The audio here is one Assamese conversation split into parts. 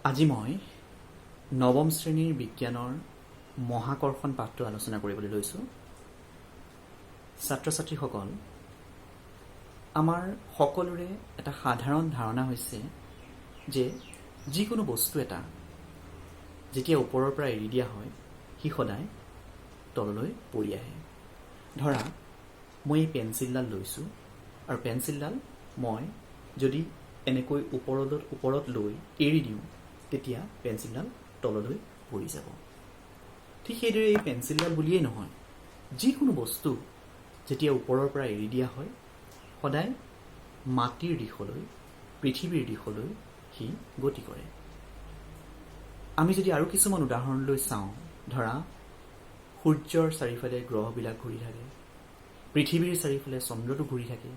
আজি মই নৱম শ্ৰেণীৰ বিজ্ঞানৰ মহাকৰ্ষণ পাঠটো আলোচনা কৰিবলৈ লৈছোঁ। ছাত্ৰ ছাত্ৰীসকল, আমাৰ সকলোৰে এটা সাধাৰণ ধাৰণা হৈছে যে যিকোনো বস্তু এটা যেতিয়া ওপৰৰ পৰা এৰি দিয়া হয় সি সদায় তললৈ পৰি আহে। ধৰা মই এই পেঞ্চিলডাল লৈছোঁ আৰু পেঞ্চিলডাল মই যদি এনেকৈ ওপৰত লৈ এৰি দিওঁ তেতিয়া পেঞ্চিলডাল তললৈ পৰি যাব। ঠিক সেইদৰে এই পেঞ্চিলডাল বুলিয়েই নহয়, যিকোনো বস্তু যেতিয়া ওপৰৰ পৰা এৰি দিয়া হয় সদায় মাটিৰ দিশলৈ, পৃথিৱীৰ দিশলৈ সি গতি কৰে। আমি যদি আৰু কিছুমান উদাহৰণলৈ চাওঁ, ধৰা সূৰ্যৰ চাৰিওফালে গ্ৰহবিলাক ঘূৰি থাকে, পৃথিৱীৰ চাৰিওফালে চন্দ্ৰটো ঘূৰি থাকে।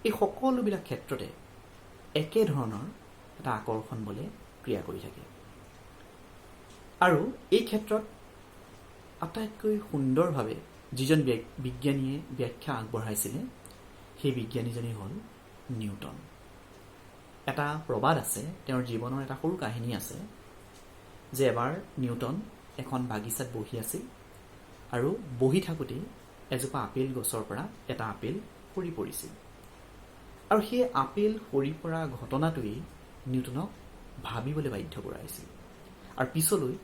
এই সকলোবিলাক ক্ষেত্ৰতে একেধৰণৰ এটা আকৰ্ষণ বলে ক্ৰিয়া কৰি থাকে। আৰু এই ক্ষেত্ৰত আটাইতকৈ সুন্দৰভাৱে যিজন বিজ্ঞানীয়ে ব্যাখ্যা আগবঢ়াইছিলে সেই বিজ্ঞানীজনেই হ'ল নিউটন। এটা প্ৰবাদ আছে, তেওঁৰ জীৱনৰ এটা সৰু কাহিনী আছে যে এবাৰ নিউটন এখন বাগিচাত বহি আছিল আৰু বহি থাকোঁতেই এজোপা আপেল গছৰ পৰা এটা আপেল সৰি পৰিছিল। আৰু সেই আপেল সৰি পৰা ঘটনাটোৱেই নিউটনক ভাবিবলৈ বাধ্য কৰাইছিল। আৰু পিছলৈ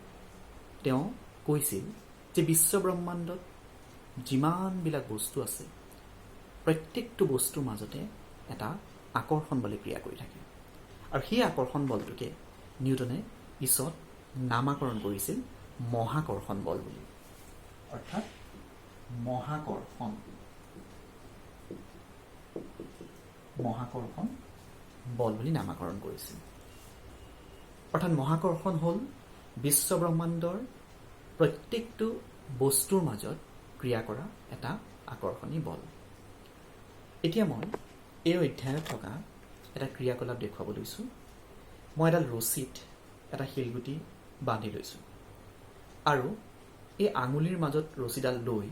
তেওঁ কৈছিল যে বিশ্বব্ৰহ্মাণ্ডত যিমানবিলাক বস্তু আছে প্ৰত্যেকটো বস্তুৰ মাজতে এটা আকৰ্ষণ বলে ক্ৰিয়া কৰি থাকে। আৰু সেই আকৰ্ষণ বলটোকে নিউটনে পিছত নামাকৰণ কৰিছিল মহাকৰ্ষণ বল বুলি। অৰ্থাৎ মহাকৰ্ষণ বল বুলি নামাকৰণ কৰিছিল। অৰ্থাৎ মহাকৰ্ষণ হ'ল বিশ্বব্ৰহ্মাণ্ডৰ প্ৰত্যেকটো বস্তুৰ মাজত ক্ৰিয়া কৰা এটা আকৰ্ষণী বল। এতিয়া মই এই অধ্যায়ত থকা এটা ক্ৰিয়াকলাপ দেখুৱাব লৈছোঁ। মই এডাল ৰছীত এটা শিলগুটি বান্ধি লৈছোঁ আৰু এই আঙুলিৰ মাজত ৰছীডাল লৈ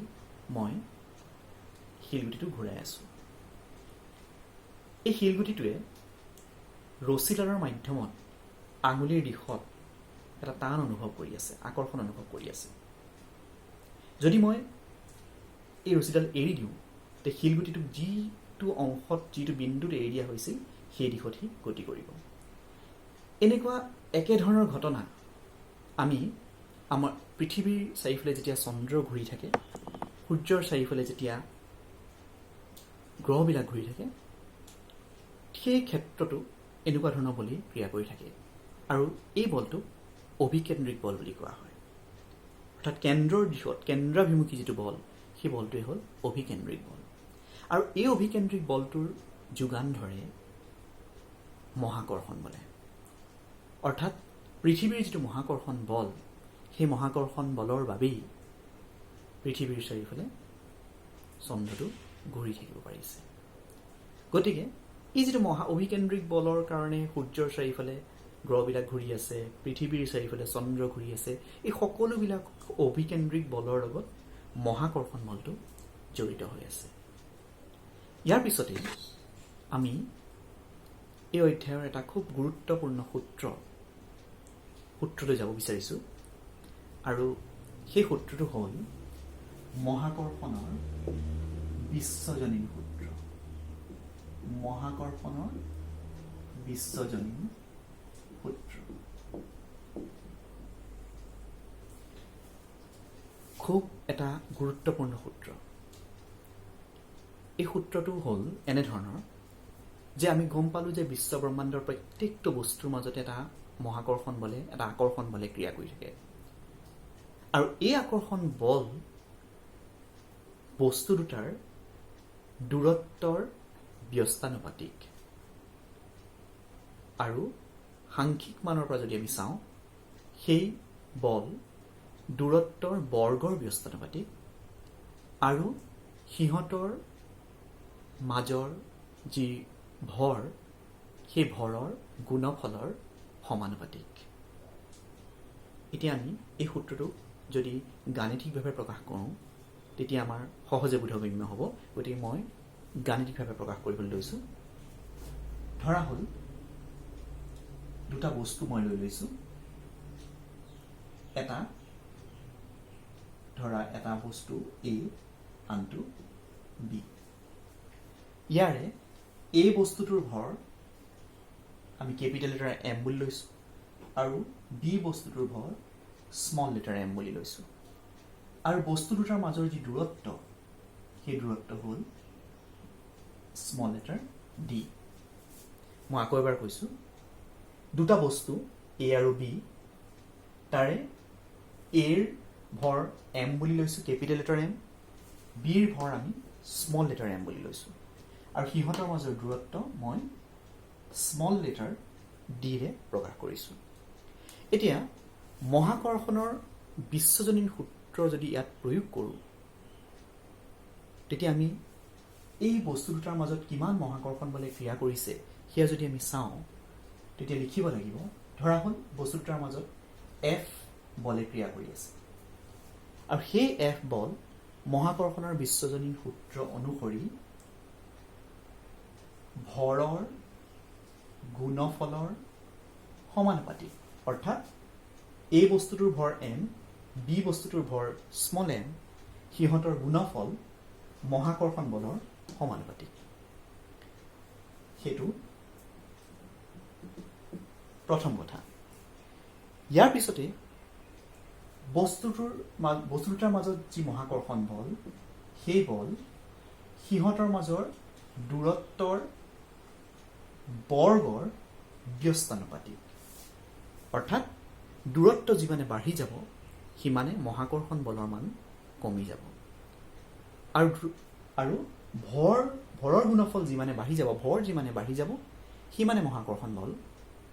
মই শিলগুটিটো ঘূৰাই আছোঁ। এই শিলগুটিটোৱে ৰছীডালৰ মাধ্যমত আঙুলিৰ দিশত এটা টান অনুভৱ কৰি আছে, আকৰ্ষণ অনুভৱ কৰি আছে। যদি মই এই ৰছীডাল এৰি দিওঁ তেতিয়া শিলগুটিটোক যিটো অংশত, যিটো বিন্দুত এৰি দিয়া হৈছিল সেই দিশত সি গতি কৰিব। এনেকুৱা একেধৰণৰ ঘটনা আমি আমাৰ পৃথিৱীৰ চাৰিওফালে যেতিয়া চন্দ্ৰ ঘূৰি থাকে, সূৰ্যৰ চাৰিওফালে যেতিয়া গ্ৰহবিলাক ঘূৰি থাকে, সেই ক্ষেত্ৰতো এনেকুৱা ধৰণৰ বলেই ক্ৰিয়া কৰি থাকে। আৰু এই বলটোক অভিকেন্দ্ৰিক বল বুলি কোৱা হয়। অৰ্থাৎ কেন্দ্ৰৰ দিশত, কেন্দ্ৰাভিমুখী যিটো বল, সেই বলটোৱে হ'ল অভিকেন্দ্ৰিক বল। আৰু এই অভিকেন্দ্ৰিক বলটোৰ যোগান ধৰে মহাকৰ্ষণ বলে। অৰ্থাৎ পৃথিৱীৰ যিটো মহাকৰ্ষণ বল, সেই মহাকৰ্ষণ বলৰ বাবেই পৃথিৱীৰ চাৰিওফালে চন্দ্ৰটো ঘূৰি থাকিব পাৰিছে। গতিকে এই যিটো অভিকেন্দ্ৰিক বলৰ কাৰণে সূৰ্যৰ চাৰিওফালে গ্ৰহবিলাক ঘূৰি আছে, পৃথিৱীৰ চাৰিওফালে চন্দ্ৰ ঘূৰি আছে, এই সকলোবিলাক অভিকেন্দ্ৰিক বলৰ লগত মহাকৰ্ষণ বলটো জড়িত হৈ আছে। ইয়াৰ পিছতে আমি এই অধ্যায়ৰ এটা খুব গুৰুত্বপূৰ্ণ সূত্ৰলৈ যাব বিচাৰিছোঁ। আৰু সেই সূত্ৰটো হ'ল মহাকৰ্ষণৰ বিশ্বজনীন সূত্ৰ। মহাকৰ্ষণৰ বিশ্বজনীন সূত্ৰ খুব এটা গুৰুত্বপূৰ্ণ সূত্ৰ। এই সূত্ৰটো হ'ল এনেধৰণৰ যে আমি গম পালোঁ যে বিশ্বব্ৰহ্মাণ্ডৰ প্ৰত্যেকটো বস্তুৰ মাজতে এটা মহাকৰ্ষণ বলে, এটা আকৰ্ষণ বলে ক্ৰিয়া কৰি থাকে। আৰু এই আকৰ্ষণ বল বস্তু দুটাৰ দূৰত্বৰ ব্যস্তানুপাতিক। আৰু সাংখ্যিক মানৰ পৰা যদি আমি চাওঁ, সেই বল দূৰত্বৰ বৰ্গৰ ব্যস্তানুপাতিক আৰু সিহঁতৰ মাজৰ যি ভৰ, সেই ভৰৰ গুণফলৰ সমানুপাতিক। এতিয়া আমি এই সূত্ৰটো যদি গাণিতিকভাৱে প্ৰকাশ কৰোঁ তেতিয়া আমাৰ সহজে বোধগম্য হ'ব। গতিকে মই গাণিতিকভাৱে প্ৰকাশ কৰিবলৈ লৈছোঁ। ধৰা হ'ল দুটা বস্তু মই লৈ লৈছোঁ, এটা ধৰা এটা বস্তু A আনটো B। ইয়াৰে এই বস্তুটোৰ ভৰ আমি কেপিটেল লেটাৰ M বুলি লৈছোঁ আৰু B বস্তুটোৰ ভৰ স্মল লেটাৰ m বুলি লৈছোঁ। আৰু বস্তু দুটাৰ মাজৰ যি দূৰত্ব সেই দূৰত্ব হ'ল স্মল লেটাৰ d। মই আকৌ এবাৰ কৈছোঁ, দুটা বস্তু A আৰু B, তাৰে Aৰ ভৰ m বুলি লৈছোঁ কেপিটেল লেটাৰ M, Bৰ ভৰ আমি স্মল লেটাৰ m বুলি লৈছোঁ আৰু সিহঁতৰ মাজৰ দূৰত্ব মই স্মল লেটাৰ d ৰে প্ৰকাশ কৰিছোঁ। এতিয়া মহাকৰ্ষণৰ বিশ্বজনীন সূত্ৰ যদি ইয়াত প্ৰয়োগ কৰোঁ, তেতিয়া আমি এই বস্তু দুটাৰ মাজত কিমান মহাকৰ্ষণ বলে ক্ৰিয়া কৰিছে সেয়া যদি আমি চাওঁ, তেতিয়া লিখিব লাগিব, ধৰা হ'ল বস্তু দুটাৰ মাজত F বলে ক্ৰিয়া কৰি আছে আৰু সেই F বল মহাকৰ্ষণৰ বিশ্বজনীন সূত্ৰ অনুসৰি ভৰৰ গুণফলৰ সমানুপাতিক। অৰ্থাৎ এই বস্তুটোৰ ভৰ m, B বস্তুটোৰ ভৰ স্মল m, সিহঁতৰ গুণফল মহাকৰ্ষণ বলৰ সমানুপাতিক। সেইটো প্ৰথম কথা। ইয়াৰ পিছতে বস্তু দুটাৰ মাজত যি মহাকৰ্ষণ বল, সেই বল সিহঁতৰ মাজৰ দূৰত্বৰ বৰ্গৰ ব্যস্তানুপাতিক। অৰ্থাৎ দূৰত্ব যিমানে বাঢ়ি যাব সিমানে মহাকৰ্ষণ বলৰ মান কমি যাব আৰু ভৰৰ গুণফল যিমানে বাঢ়ি যাব, ভৰ যিমানে বাঢ়ি যাব সিমানে মহাকৰ্ষণ বল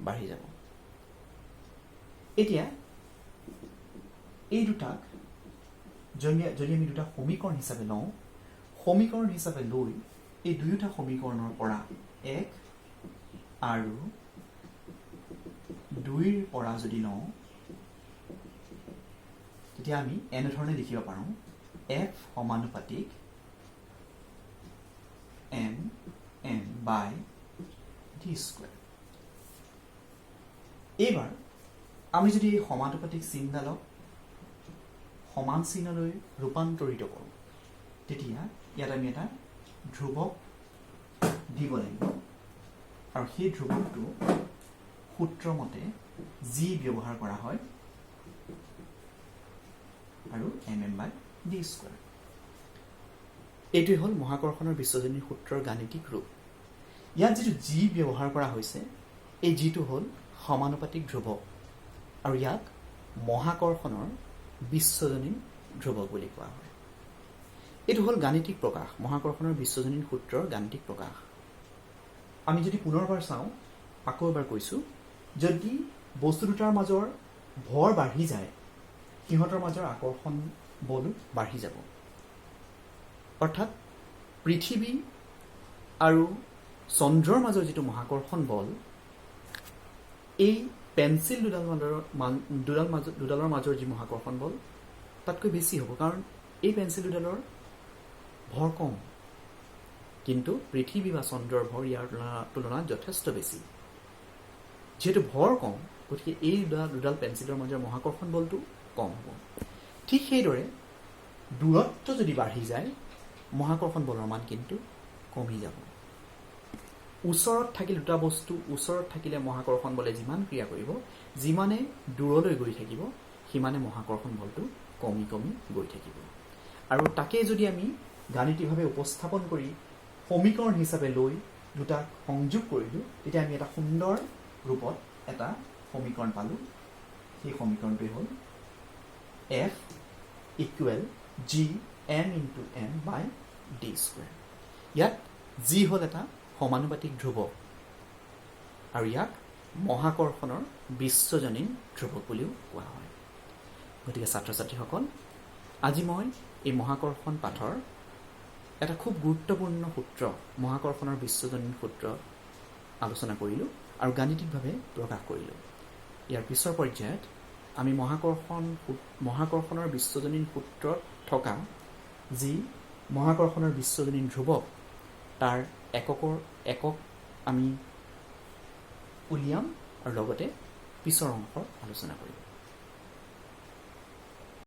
বাঢ়ি যাব। এতিয়া এই দুটাক যদি আমি দুটা সমীকৰণ হিচাপে লওঁ, সমীকৰণ হিচাপে লৈ এই দুয়োটা সমীকৰণৰ পৰা 1 আৰু 2ৰ পৰা যদি লওঁ, তেতিয়া আমি এনেধৰণে লিখিব পাৰোঁ, F সমানুপাতিক m বাই d স্কোৱাৰ। এইবাৰ আমি যদি এই সমানুপাতিক চিহ্নডালক সমান চিহ্নলৈ ৰূপান্তৰিত কৰোঁ, তেতিয়া ইয়াত আমি এটা ধ্ৰুৱক দিব লাগিব আৰু সেই ধ্ৰুৱকটো সূত্ৰমতে g ব্যৱহাৰ কৰা হয় আৰু mm বাই d স্কোৱাৰ। এইটোৱে হ'ল মহাকৰ্ষণৰ বিশ্বজনীন সূত্ৰৰ গাণিতিক ৰূপ। ইয়াত যিটো g ব্যৱহাৰ কৰা হৈছে, এই gটো হ'ল সমানুপাতিক ধ্ৰুৱক আৰু ইয়াক মহাকৰ্ষণৰ বিশ্বজনীন ধ্ৰুৱক বুলি কোৱা হয়। এইটো হ'ল গাণিতিক প্ৰকাশ, মহাকৰ্ষণৰ বিশ্বজনীন সূত্ৰৰ গাণিতিক প্ৰকাশ। আমি যদি পুনৰবাৰ চাওঁ, আকৌ এবাৰ কৈছোঁ, যদি বস্তু দুটাৰ মাজৰ ভৰ বাঢ়ি যায়, সিহঁতৰ মাজৰ আকৰ্ষণ বলো বাঢ়ি যাব। অৰ্থাৎ পৃথিৱী আৰু চন্দ্ৰৰ মাজৰ যিটো মহাকৰ্ষণ বল, এই পেঞ্চিল দুডালৰ মাজৰ যি মহাকৰ্ষণ বল তাতকৈ বেছি হ'ব, কাৰণ এই পেঞ্চিল দুডালৰ ভৰ কম, কিন্তু পৃথিৱী বা চন্দ্ৰৰ ভৰ ইয়াৰ তুলনাত যথেষ্ট বেছি। যিহেতু ভৰ কম, গতিকে এই দুডাল পেঞ্চিলৰ মাজৰ মহাকৰ্ষণ বলটো কম হ'ব। ঠিক সেইদৰে দূৰত্ব যদি বাঢ়ি যায়, মহাকৰ্ষণ বলৰ মান কিন্তু কমি যাব। ওচৰত থাকিলে দুটা বস্তু ওচৰত থাকিলে মহাকৰ্ষণ বলে যিমান ক্ৰিয়া কৰিব, যিমানে দূৰলৈ গৈ থাকিব সিমানে মহাকৰ্ষণ বলটো কমি কমি গৈ থাকিব। আৰু তাকেই যদি আমি গাণিতিকভাৱে উপস্থাপন কৰি সমীকৰণ হিচাপে লৈ দুটাক সংযোগ কৰিলোঁ, তেতিয়া আমি এটা সুন্দৰ ৰূপত এটা সমীকৰণ পালোঁ। সেই সমীকৰণটোৱে হ'ল F equal g m into m by d square. ইয়াত g হ'ল এটা সমানুপাতিক ধ্ৰুৱক আৰু ইয়াক মহাকৰ্ষণৰ বিশ্বজনীন ধ্ৰুৱক বুলিও কোৱা হয়। গতিকে ছাত্ৰ ছাত্ৰীসকল, আজি মই এই মহাকৰ্ষণ পাঠৰ এটা খুব গুৰুত্বপূৰ্ণ সূত্ৰ, মহাকৰ্ষণৰ বিশ্বজনীন সূত্ৰ আলোচনা কৰিলোঁ আৰু গাণিতিকভাৱে প্ৰকাশ কৰিলোঁ। ইয়াৰ পিছৰ পৰ্যায়ত আমি মহাকৰ্ষণৰ বিশ্বজনীন সূত্ৰত থকা যি মহাকৰ্ষণৰ বিশ্বজনীন ধ্ৰুৱক, তাৰ একক আমি উলিয়াম আৰু লগতে পিছৰ অংশৰ আলোচনা কৰিম।